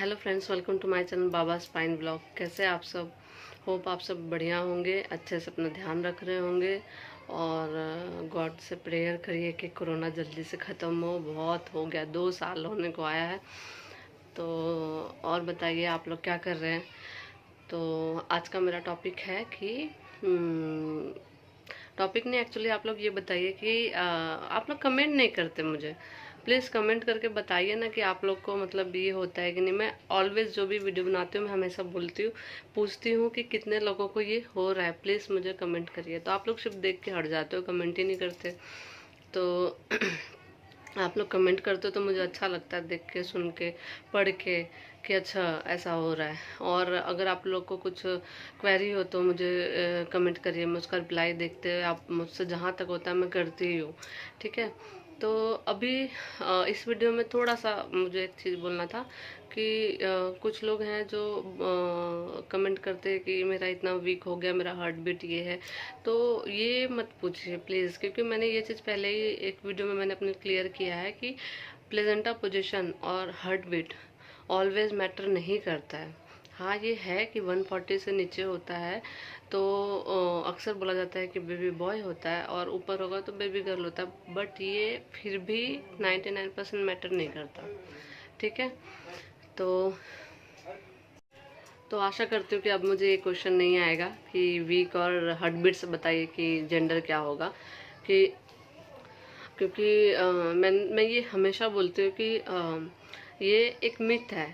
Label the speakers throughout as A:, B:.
A: Hello friends, welcome to my channel Baba spine blog. कैसे आप सब? होप आप सब बढ़िया होंगे, अच्छे से अपना ध्यान रख रहे होंगे और गॉड से प्रेयर करिए कि कोरोना जल्दी से ख़त्म हो। बहुत हो गया, 2 साल होने को आया है। तो और बताइए आप लोग क्या कर रहे हैं? तो आज का मेरा टॉपिक है कि टॉपिक नहीं, एक्चुअली आप लोग ये बताइए कि आप लोग कमेंट नहीं करते मुझे। प्लीज़ कमेंट करके बताइए ना कि आप लोग को मतलब ये होता है कि नहीं। मैं ऑलवेज जो भी वीडियो बनाती हूँ मैं हमेशा बोलती हूँ, पूछती हूँ कि कितने लोगों को ये हो रहा है। प्लीज़ मुझे कमेंट करिए। तो आप लोग सिर्फ देख के हट जाते हो, कमेंट ही नहीं करते। तो आप लोग कमेंट करते हो तो मुझे अच्छा लगता है देख के, सुन के, पढ़ के कि अच्छा ऐसा हो रहा है। और अगर आप लोग को कुछ क्वेरी हो तो मुझे कमेंट करिए, मैं उसका रिप्लाई देखते हुए आप मुझसे जहाँ तक होता है मैं करती ही हूँ। ठीक है। तो अभी इस वीडियो में थोड़ा सा मुझे एक चीज़ बोलना था कि कुछ लोग हैं जो कमेंट करते हैं कि मेरा इतना वीक हो गया, मेरा हार्ट बीट ये है। तो ये मत पूछिए प्लीज़, क्योंकि मैंने ये चीज़ पहले ही एक वीडियो में मैंने अपने क्लियर किया है कि प्लेजेंटा पोजीशन और हार्ट बीट ऑलवेज मैटर नहीं करता है। हाँ, ये है कि 140 से नीचे होता है तो अक्सर बोला जाता है कि बेबी बॉय होता है और ऊपर होगा तो बेबी गर्ल होता है, बट ये फिर भी 99% मैटर नहीं करता। ठीक है। तो आशा करती हूँ कि अब मुझे ये क्वेश्चन नहीं आएगा कि वीक और हार्ट बीट से बताइए कि जेंडर क्या होगा। कि क्योंकि मैं ये हमेशा बोलती हूँ कि ये एक मिथ है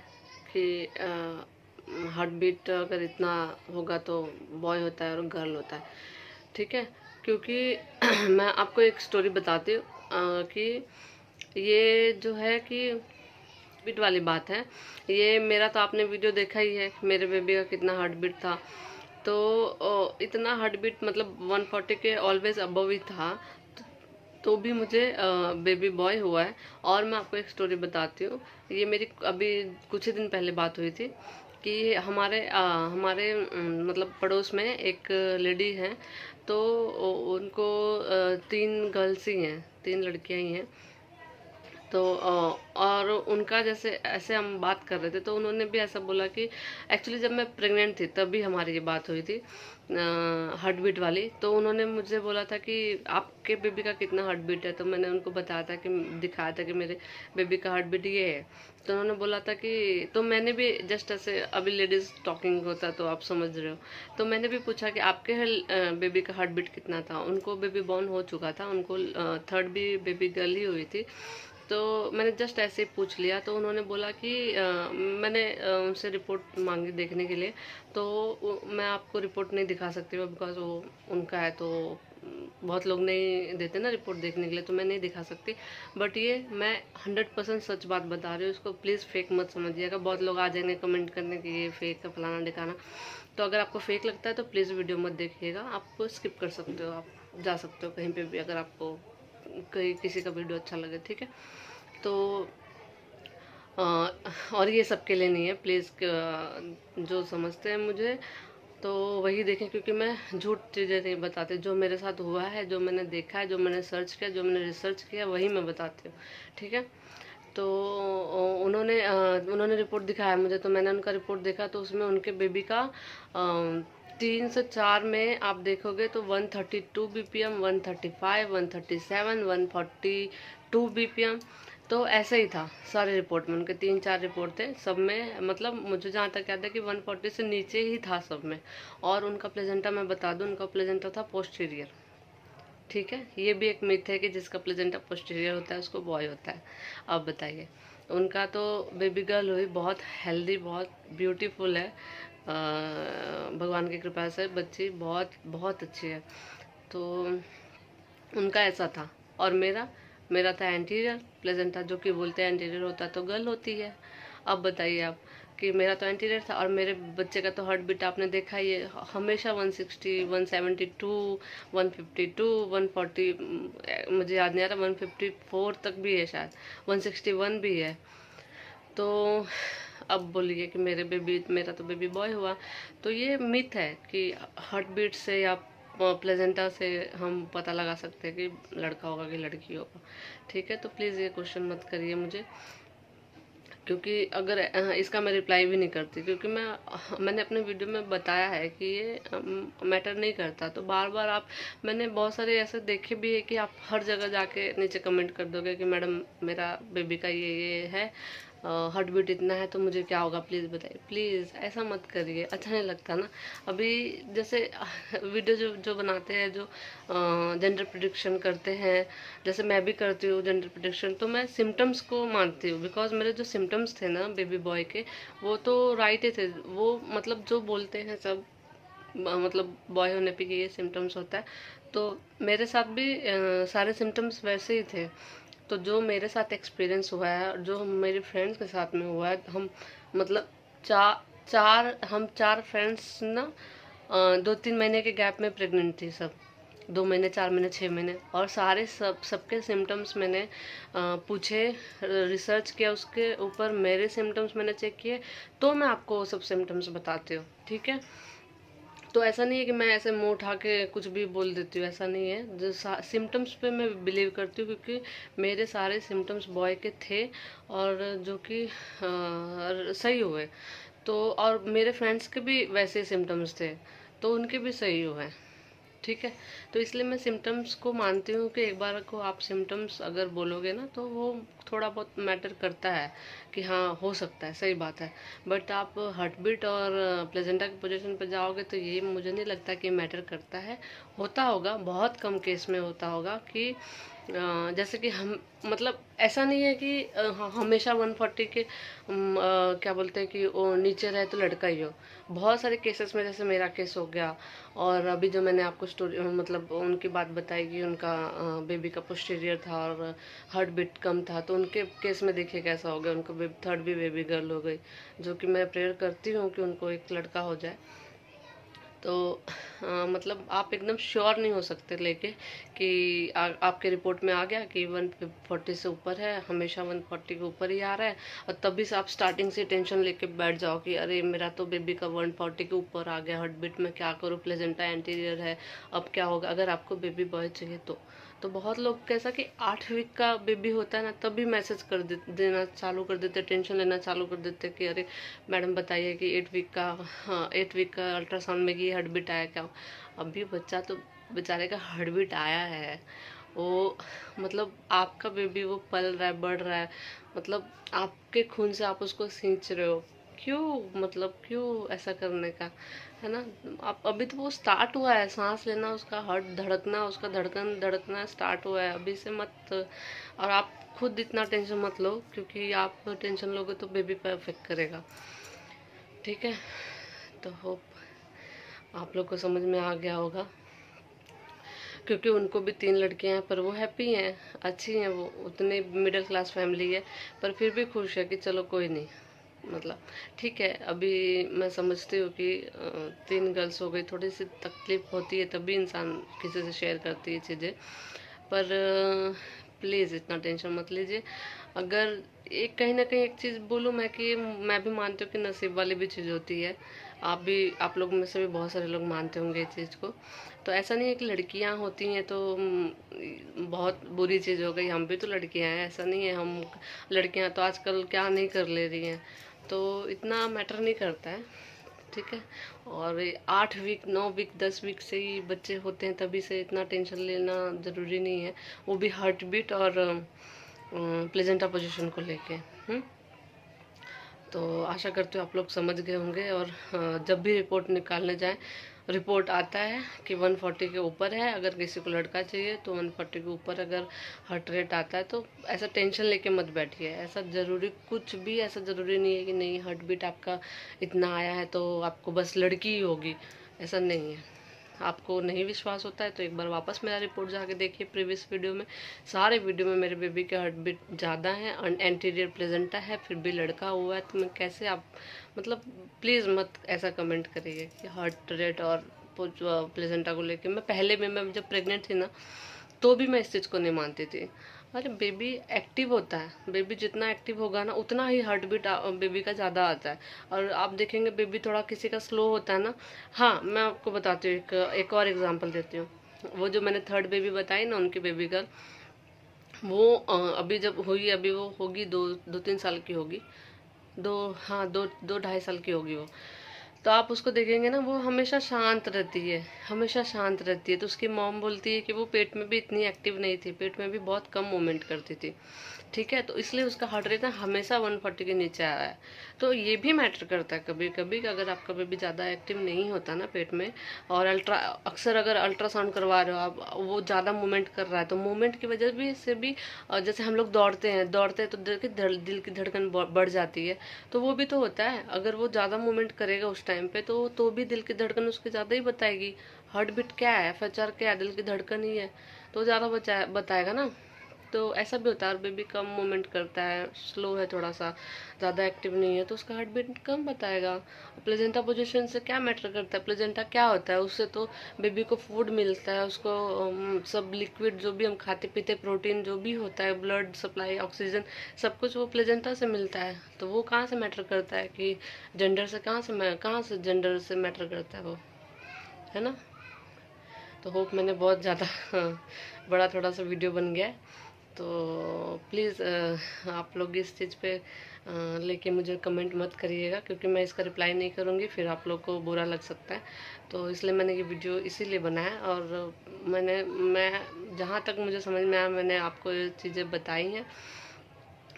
A: कि हार्ट बीट अगर इतना होगा तो बॉय होता है और गर्ल होता है। ठीक है। क्योंकि मैं आपको एक स्टोरी बताती हूँ कि ये जो है कि बीट वाली बात है। ये मेरा तो आपने वीडियो देखा ही है, मेरे बेबी का कितना हार्ट बीट था। तो इतना हार्ट बीट मतलब 140 के ऑलवेज अबव ही था। तो भी मुझे बेबी बॉय हुआ है। और मैं आपको एक स्टोरी बताती हूँ। ये मेरी अभी कुछ ही दिन पहले बात हुई थी कि हमारे मतलब पड़ोस में एक लेडी हैं। तो उनको 3 गर्ल्स ही हैं, 3 लड़कियां ही हैं। तो और उनका जैसे ऐसे हम बात कर रहे थे तो उन्होंने भी ऐसा बोला कि एक्चुअली जब मैं प्रेग्नेंट थी तभी हमारी ये बात हुई थी हार्ट बीट वाली। तो उन्होंने मुझे बोला था कि आपके बेबी का कितना हार्ट बीट है। तो मैंने उनको बताया था कि दिखाया था कि मेरे बेबी का हार्ट बीट ये है। तो उन्होंने बोला था कि तो मैंने भी जस्ट ऐसे, अभी लेडीज टॉकिंग होता तो आप समझ रहे हो, तो मैंने भी पूछा कि आपके बेबी का हार्ट बीट कितना था। उनको बेबी बॉर्न हो चुका था, उनको थर्ड भी बेबी गर्ल ही हुई थी। तो मैंने जस्ट ऐसे ही पूछ लिया। तो उन्होंने बोला कि मैंने उनसे रिपोर्ट मांगी देखने के लिए। तो मैं आपको रिपोर्ट नहीं दिखा सकती बिकॉज वो उनका है। तो बहुत लोग नहीं देते ना रिपोर्ट देखने के लिए, तो मैं नहीं दिखा सकती। बट ये मैं 100% सच बात बता रही हूँ, इसको प्लीज़ फेक मत समझिएगा। बहुत लोग आ जाएंगे कमेंट करने की ये फेक है, फलाना दिखाना। तो अगर आपको फेक लगता है तो प्लीज़ वीडियो मत देखिएगा, आप स्किप कर सकते हो, आप जा सकते हो कहीं पे भी अगर आपको कहीं किसी का वीडियो अच्छा लगे। ठीक है। तो अ, और ये सबके लिए नहीं है, प्लीज़ जो समझते हैं मुझे तो वही देखें, क्योंकि मैं झूठ चीज़ें नहीं बताती। जो मेरे साथ हुआ है, जो मैंने देखा है, जो मैंने सर्च किया, जो मैंने रिसर्च किया, वही मैं बताती हूँ। ठीक है। तो उन्होंने रिपोर्ट दिखाया मुझे। तो मैंने उनका रिपोर्ट देखा तो उसमें उनके बेबी का 3 से 4 में आप देखोगे तो 132 BPM, 135, 137, 142 BPM। तो ऐसे ही था सारे रिपोर्ट में, उनके 3-4 रिपोर्ट थे सब में। मतलब मुझे जहाँ तक याद है कि 140 से नीचे ही था सब में। और उनका प्लेजेंटा मैं बता दूं, उनका प्लेजेंटा था पोस्टीरियर। ठीक है। ये भी एक मिथ है कि जिसका प्लेजेंटा पोस्टीरियर होता है उसको बॉय होता है। अब बताइए, उनका तो बेबी गर्ल हुई, बहुत हेल्दी, बहुत ब्यूटीफुल है। भगवान की कृपा से बच्ची बहुत बहुत अच्छी है। तो उनका ऐसा था। और मेरा मेरा था एंटीरियर प्लेजेंटा, जो कि बोलते हैं एंटीरियर होता तो गर्ल होती है। अब बताइए आप कि मेरा तो एंटीरियर था। और मेरे बच्चे का तो हार्ट बीट आपने देखा ही है, हमेशा 160, 172, 152, 140, मुझे याद नहीं आ रहा, 154 तक भी है शायद, 161 भी है। तो अब बोलिए कि मेरा तो बेबी बॉय हुआ। तो ये मिथ है कि हार्ट बीट से या प्लेजेंटा से हम पता लगा सकते हैं कि लड़का होगा कि लड़की होगा। ठीक है। तो प्लीज़ ये क्वेश्चन मत करिए मुझे, क्योंकि अगर इसका मैं रिप्लाई भी नहीं करती, क्योंकि मैंने अपने वीडियो में बताया है कि ये मैटर नहीं करता। तो बार बार मैंने बहुत सारे ऐसे देखे भी है कि आप हर जगह जाके नीचे कमेंट कर दोगे कि मैडम मेरा बेबी का ये है, हार्ट बीट इतना है तो मुझे क्या होगा, प्लीज़ बताइए। प्लीज़ ऐसा मत करिए, अच्छा नहीं लगता ना। अभी जैसे वीडियो जो जो बनाते हैं, जो जेंडर प्रेडिक्शन करते हैं, जैसे मैं भी करती हूँ जेंडर प्रेडिक्शन, तो मैं सिम्टम्स को मानती हूँ। बिकॉज मेरे जो सिम्टम्स थे ना बेबी बॉय के, वो तो राइट ही थे। वो मतलब जो बोलते हैं सब, मतलब बॉय होने पे ये सिम्टम्स होता है, तो मेरे साथ भी सारे सिम्टम्स वैसे ही थे। तो जो मेरे साथ एक्सपीरियंस हुआ है और जो मेरे फ्रेंड्स के साथ में हुआ है, हम मतलब चार फ्रेंड्स ना 2-3 महीने के गैप में प्रेग्नेंट थी सब। 2 महीने, 4 महीने, 6 महीने, और सारे सबके सिम्टम्स मैंने पूछे, रिसर्च किया उसके ऊपर, मेरे सिम्टम्स मैंने चेक किए, तो मैं आपको वो सब सिम्टम्स बताती हूँ, ठीक है। तो ऐसा नहीं है कि मैं ऐसे मुंह उठा के कुछ भी बोल देती हूँ, ऐसा नहीं है। जो सिम्टम्स पे मैं बिलीव करती हूँ, क्योंकि मेरे सारे सिम्टम्स बॉय के थे और जो कि सही हुए। तो और मेरे फ्रेंड्स के भी वैसे सिम्टम्स थे, तो उनके भी सही हुए, ठीक है। तो इसलिए मैं सिम्टम्स को मानती हूँ कि एक बार को आप सिम्टम्स अगर बोलोगे ना, तो वो थोड़ा बहुत मैटर करता है कि हाँ हो सकता है, सही बात है। बट आप हार्ट बीट और प्लेजेंटा की पोजीशन पर जाओगे तो ये मुझे नहीं लगता कि मैटर करता है। होता होगा, बहुत कम केस में होता होगा कि जैसे कि हम, मतलब ऐसा नहीं है कि हमेशा 140 के क्या बोलते हैं कि वो नीचे रहे तो लड़का ही हो। बहुत सारे केसेस में, जैसे मेरा केस हो गया, और अभी जो मैंने आपको स्टोरी मतलब उनकी बात बताई कि उनका बेबी का पोस्टीरियर था और हार्ट बीट कम था, तो उनके केस में देखिए कैसा हो गया, उनको थर्ड भी बेबी गर्ल हो गई। जो कि मैं प्रेयर करती हूँ कि उनको एक लड़का हो जाए। तो मतलब आप एकदम श्योर नहीं हो सकते लेके कि आपके रिपोर्ट में आ गया कि 140 से ऊपर है, हमेशा 140 के ऊपर ही आ रहा है, और तभी से आप स्टार्टिंग से टेंशन लेके बैठ जाओ कि अरे मेरा तो बेबी का 140 के ऊपर आ गया, हार्ट बीट में क्या करूँ, प्लेजेंटा एंटीरियर है, अब क्या होगा। अगर आपको बेबी बॉय चाहिए तो बहुत लोग कैसा कि 8 वीक का बेबी होता है ना, तभी मैसेज कर देना चालू कर देते, टेंशन लेना चालू कर देते कि अरे मैडम बताइए कि 8 वीक का, हाँ 8 वीक का अल्ट्रासाउंड में कि हार्ट बीट आया क्या। अभी बच्चा तो बेचारे का हार्ट बीट आया है, वो मतलब आपका बेबी वो पल रहा है, बढ़ रहा है, मतलब आपके खून से आप उसको खींच रहे हो। क्यों, मतलब क्यों ऐसा करने का, है ना। आप अभी तो वो स्टार्ट हुआ है, सांस लेना, उसका हार्ट धड़कना, उसका धड़कन धड़कना स्टार्ट हुआ है, अभी से मत। और आप खुद इतना टेंशन मत लो, क्योंकि आप टेंशन लोगे तो बेबी पर अफेक्ट करेगा, ठीक है। तो होप आप लोग को समझ में आ गया होगा, क्योंकि उनको भी 3 लड़कियां हैं, पर वो हैप्पी हैं, अच्छी हैं, वो उतने मिडिल क्लास फैमिली है, पर फिर भी खुश है कि चलो कोई नहीं, मतलब ठीक है। अभी मैं समझती हूँ कि 3 गर्ल्स हो गई, थोड़ी सी तकलीफ होती है, तभी इंसान किसी से शेयर करती है चीज़ें, पर प्लीज़ इतना टेंशन मत लीजिए। अगर एक कहीं ना कहीं एक चीज़ बोलूँ मैं, कि मैं भी मानती हूँ कि नसीब वाली भी चीज़ होती है। आप लोग में से भी बहुत सारे लोग मानते होंगे इस चीज़ को। तो ऐसा नहीं है कि लड़कियां होती हैं तो बहुत बुरी चीज़ हो गई, हम भी तो लड़कियां हैं, ऐसा नहीं है। हम लड़कियां तो आजकल क्या नहीं कर ले रही हैं, तो इतना मैटर नहीं करता है, ठीक है। और 8 वीक, 9 वीक, 10 वीक से ही बच्चे होते हैं, तभी से इतना टेंशन लेना ज़रूरी नहीं है, वो भी हार्ट बीट और प्लेजेंटा पोजीशन को लेके। तो आशा करती हूँ आप लोग समझ गए होंगे। और जब भी रिपोर्ट निकालने जाएं, रिपोर्ट आता है कि 140 के ऊपर है, अगर किसी को लड़का चाहिए तो 140 के ऊपर अगर हार्ट रेट आता है, तो ऐसा टेंशन लेके मत बैठिए। ऐसा ज़रूरी, कुछ भी ऐसा ज़रूरी नहीं है कि नहीं हार्ट बीट आपका इतना आया है तो आपको बस लड़की ही होगी, ऐसा नहीं है। आपको नहीं विश्वास होता है तो एक बार वापस मेरा रिपोर्ट जाके देखिए। प्रीवियस वीडियो में, सारे वीडियो में मेरे बेबी के हार्ट बीट ज़्यादा है, एंटीरियर प्लेजेंटा है, फिर भी लड़का हुआ है। तो मैं कैसे, आप मतलब प्लीज़ मत ऐसा कमेंट करिए कि हार्ट रेट और प्लेजेंटा को लेके। मैं पहले में, मैं जब प्रेग्नेंट थी ना, तो भी मैं इस चीज़ को नहीं मानती थी। अरे बेबी एक्टिव होता है, बेबी जितना एक्टिव होगा ना, उतना ही हार्ट बीट बेबी का ज़्यादा आता है। और आप देखेंगे बेबी थोड़ा किसी का स्लो होता है ना। हाँ मैं आपको बताती हूँ, एक और एग्जांपल देती हूँ। वो जो मैंने थर्ड बेबी बताई ना, उनकी बेबी गर्ल, वो अभी जब हुई, अभी वो होगी 2-3 साल की होगी, दो 2.5 साल की होगी वो। तो आप उसको देखेंगे ना, वो हमेशा शांत रहती है, हमेशा शांत रहती है। तो उसकी मॉम बोलती है कि वो पेट में भी इतनी एक्टिव नहीं थी, पेट में भी बहुत कम मूवमेंट करती थी, ठीक है। तो इसलिए उसका हार्ट रेट ना हमेशा 140 के नीचे आया है। तो ये भी मैटर करता है कभी कभी, अगर आपका बेबी ज़्यादा एक्टिव नहीं होता ना पेट में, और अक्सर अगर अल्ट्रासाउंड करवा रहे हो आप, वो ज़्यादा मूवमेंट कर रहा है, तो मूवमेंट की वजह भी से भी जैसे हम लोग दौड़ते हैं तो दिल की धड़कन बढ़ जाती है, तो वो भी तो होता है। अगर वो ज़्यादा मूवमेंट करेगा उस टाइम पे, तो भी दिल की धड़कन उसकी ज़्यादा ही बताएगी। हार्ट बीट क्या है, FHR क्या है, दिल की धड़कन ही है, तो ज़्यादा बताएगा ना। तो ऐसा भी होता है, और बेबी कम मूवमेंट करता है, स्लो है थोड़ा सा, ज़्यादा एक्टिव नहीं है, तो उसका हार्ट बीट कम बताएगा। प्लेजेंटा पोजीशन से क्या मैटर करता है, प्लेजेंटा क्या होता है, उससे तो बेबी को फूड मिलता है, उसको सब लिक्विड जो भी हम खाते पीते, प्रोटीन जो भी होता है, ब्लड सप्लाई, ऑक्सीजन, सब कुछ वो प्लेजेंटा से मिलता है। तो वो कहाँ से मैटर करता है कि जेंडर से, कहाँ से जेंडर से मैटर करता है वो, है ना। तो होप मैंने बहुत ज़्यादा बड़ा थोड़ा सा वीडियो बन गया है। तो प्लीज़ आप लोग इस चीज़ पे लेके मुझे कमेंट मत करिएगा, क्योंकि मैं इसका रिप्लाई नहीं करूँगी, फिर आप लोग को बुरा लग सकता है। तो इसलिए मैंने ये वीडियो इसीलिए बनाया, और मैं जहाँ तक मुझे समझ में आया, मैंने आपको ये चीज़ें बताई हैं,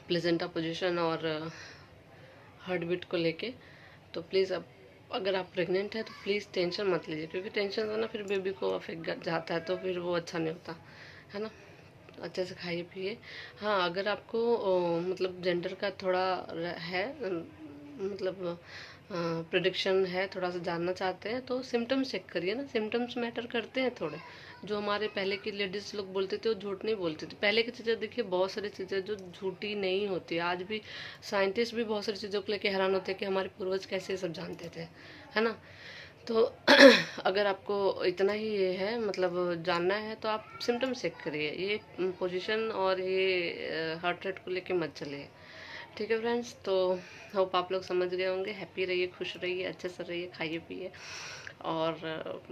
A: प्लेजेंटा पोजीशन और हार्ट बीट को लेके। तो प्लीज़ अब अगर आप प्रेग्नेंट है तो प्लीज़ टेंशन मत लीजिए, क्योंकि टेंशन से ना फिर बेबी को अफेक्ट जाता है, तो फिर वो अच्छा नहीं होता है ना। अच्छे से खाइए पिए। हाँ, अगर आपको मतलब जेंडर का थोड़ा है, मतलब प्रिडिक्शन है, थोड़ा सा जानना चाहते हैं, तो सिम्टम्स चेक करिए ना, सिम्टम्स मैटर करते हैं थोड़े। जो हमारे पहले की लेडीज़ लोग बोलते थे वो झूठ नहीं बोलती थी। पहले की चीज़ें देखिए, बहुत सारी चीज़ें जो झूठी नहीं होती। आज भी साइंटिस्ट भी बहुत सारी चीज़ों को लेके हैरान होते हैं कि हमारे पूर्वज कैसे सब जानते थे, है ना। तो अगर आपको इतना ही ये है, मतलब जानना है, तो आप सिम्टम्स चेक करिए, ये पोजीशन और ये हार्ट रेट को लेके मत चलिए, ठीक है फ्रेंड्स। तो होप आप लोग समझ गए होंगे। हैप्पी रहिए, खुश रहिए, अच्छे से रहिए, खाइए पिए, और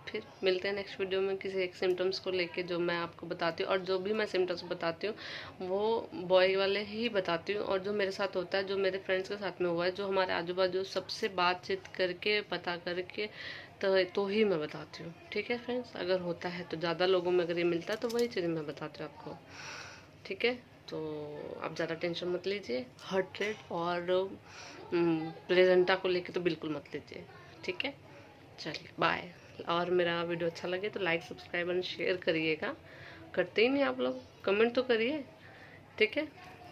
A: फिर मिलते हैं नेक्स्ट वीडियो में किसी एक सिम्टम्स को लेके जो मैं आपको बताती हूँ। और जो भी मैं सिम्टम्स बताती हूँ वो बॉय वाले ही बताती हूँ, और जो मेरे साथ होता है, जो मेरे फ्रेंड्स के साथ में हुआ है, जो हमारे आजू बाजू सबसे बातचीत करके पता करके तो ही मैं बताती हूँ, ठीक है फ्रेंड्स। अगर होता है तो ज़्यादा लोगों में अगर ये मिलता है तो वही चीज़ मैं बताती हूँ आपको, ठीक है। तो आप ज़्यादा टेंशन मत लीजिए, हार्ट रेट और प्लेजेंटा को लेके तो बिल्कुल मत लीजिए, ठीक है। चलिए बाय। और मेरा वीडियो अच्छा लगे तो लाइक, सब्सक्राइब एंड शेयर करिएगा। करते ही नहीं आप लोग, कमेंट तो करिए, ठीक है।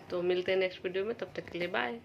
A: तो मिलते हैं नेक्स्ट वीडियो में, तब तक के लिए बाय।